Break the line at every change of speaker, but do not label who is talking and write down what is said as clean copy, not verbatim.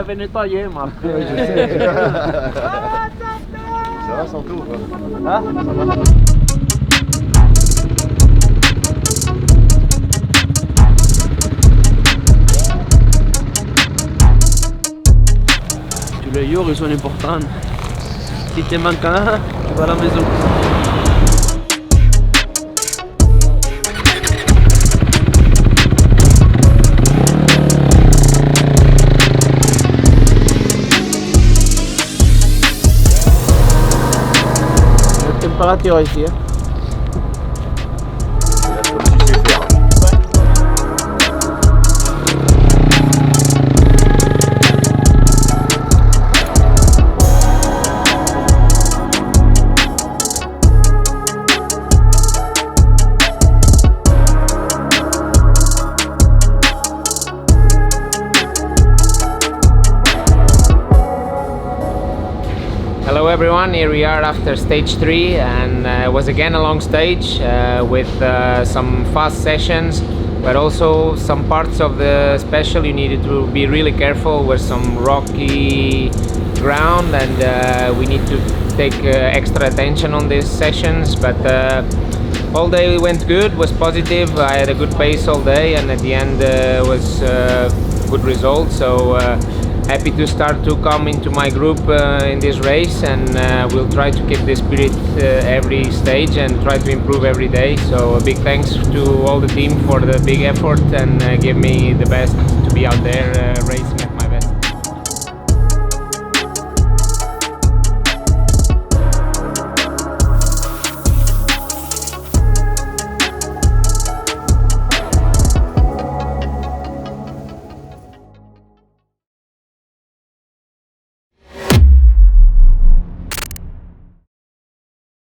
va venir nettoyer, moi.
Oui, je sais. Ça va, Santo ou pas?
Hein?
Ça va?
Tous les jours, ils sont importants. Si te manque un, tu vas à la maison. La température ici. Hein.
C'est comme tu sais faire.
Hello everyone, here we are after stage 3 and it was again a long stage with some fast sessions, but also some parts of the special you needed to be really careful with some rocky ground, and we need to take extra attention on these sessions, but all day went good, was positive. I had a good pace all day and at the end was good result, so happy to start to come into my group in this race, and we'll try to keep this spirit every stage and try to improve every day. So a big thanks to all the team for the big effort and give me the best to be out there racing.